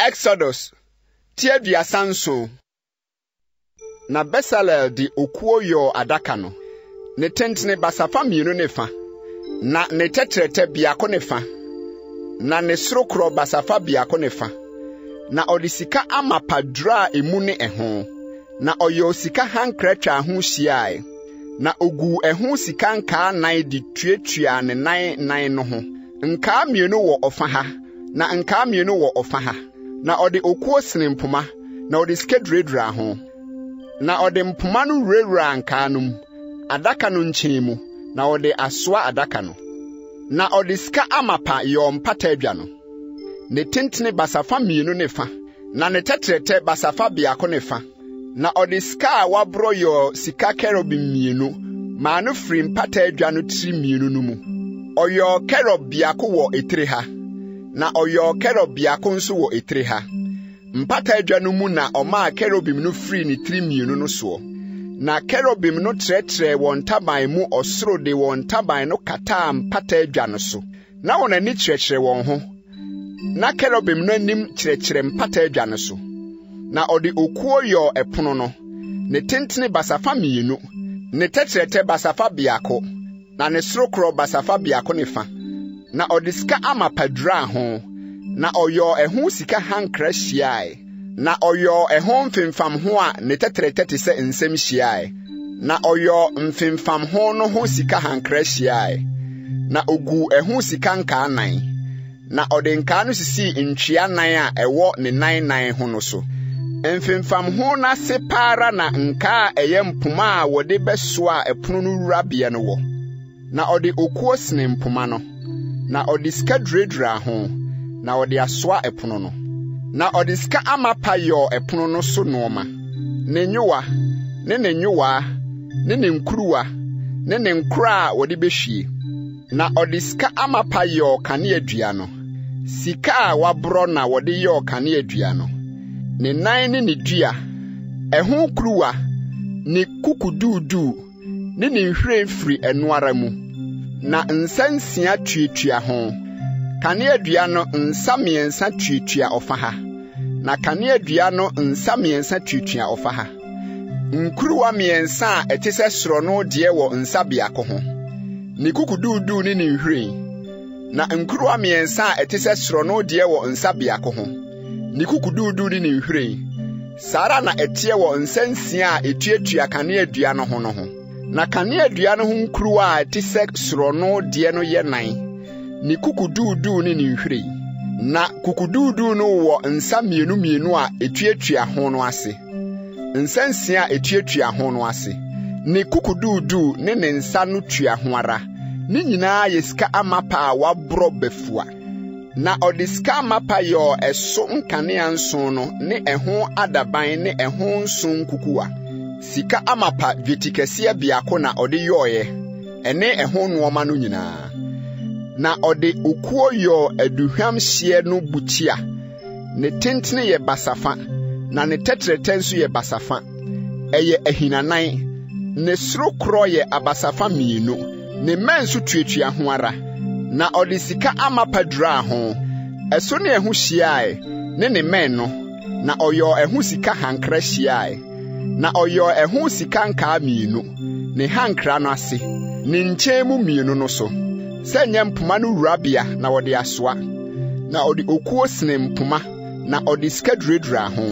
Exodus Tiadia Sanso na Besalel di okuo yo adaka no ne tentene basafa mienu ne fa na ne tetrete biako ne fa na ne sorokro basafa biako ne fa na odisika amapadra emu ne eho na oyo sika hankratwa ho hyiae na ogu eho sika nka nan di tuatua ne nan no ho nka mienu wo ofa ha na nka mienu wo ofa ha na ode okuo sene mpoma na ode skedredra ho na ode mpoma no rewura nka no adaka no nkyemu na ode asoa adaka no na ode sika amapa yo mpata adwa no ne tentene basafa mienu ne fa na ne tetrete basafa biako ne fa na ode sika wabro yo sika kerubim mienu ma no firi mpata adwa no tri mienu no mu oyo kerub biako wo etire ha na oyo kerub biako nso wo etire ha mpata adwa no mu na oma kerubim no firi ni tri mienu no so na kerubim no tretre won taban mu osoro de won taban no kata mpata adwa no so na won ani tretre won ho na kerubim no anim kyerɛkyerɛ mpata adwa no so na ode okuo yo epono no ne tentene basafa mienu ne tetrete basafa biako na ne sorokro basafa biako ne fa na ode sika amapadra ho na oyo eho sika hankra hyiae na oyo eho mfimfam ho a ne tetrete te se nsem hyiae na oyo mfimfam ho no ho sika hankra hyiae na ogu eho sika nka nan na ode nka no sisi ntwea nan a ewo ne nan ho no so mfimfam ho na se para na nka eye mpoma a wode besoa epono no wurabea no wo na ode okuo sene mpoma no na ode sika dredra ho na ode asoa epono no na ode sika amapa yo epono no so nooma ne nyowa ne nkuruwa ne nkura wode behwie na ode sika amapa yo kane adua no sika a wabro na wode yo kane adua no ne nan ne dua eho kuruwa ne kukududu ne nhwire firi enoara mu na nsansia tuatua ho kane adua no nsa miensa tuatua ofa ha na kane adua no nsa miensa tuatua ofa ha nkuruwa miensa a etise soro no de wo nsa biako ho ne kukududu ne nhwire na nkuruwa miensa a etise soro no de wo nsa biako ho ne kukududu ne nhwire sara na etie wo nsansia a etuatua kane adua no ho na kane adua no ho nkuruwa a etise soro no de no ye nan ni kukududu ni nhwire na kukududu no wo nsa mienu a etuatua ho no ase nsansia etuatua ho no ase ni kukududu ne nsa no tua ho ara ni nyinaa yesika amapa a wabro befua na odisika amapa yo eso nkane anso no ne eho adaban ne eho nso nkukuwa sika amapa dwetikese biako na ode yoye ene eho nuoma no nyinaa na ode okuo yo aduhwam hye no butia ne tentene ye basafa na ne tetrete nso ye basafa eye ahinanan ne sorokro ye abasafa mienu ne menso tuatua ho ara na ode sika amapadra ho eso ne eho hyiae ne men no na oyo eho sika hankra hyiae na oyo eho sika nka mienu ne hankra no ase ne nkyemu mienu no so senya mpoma no wurabea na wode asoa na ode okuo sene mpoma na ode sika dredra ho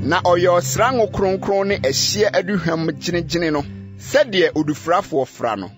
na oyo srango kronkron ne ehye aduhwam gyinegyine no sɛdeɛ odufrafo fra no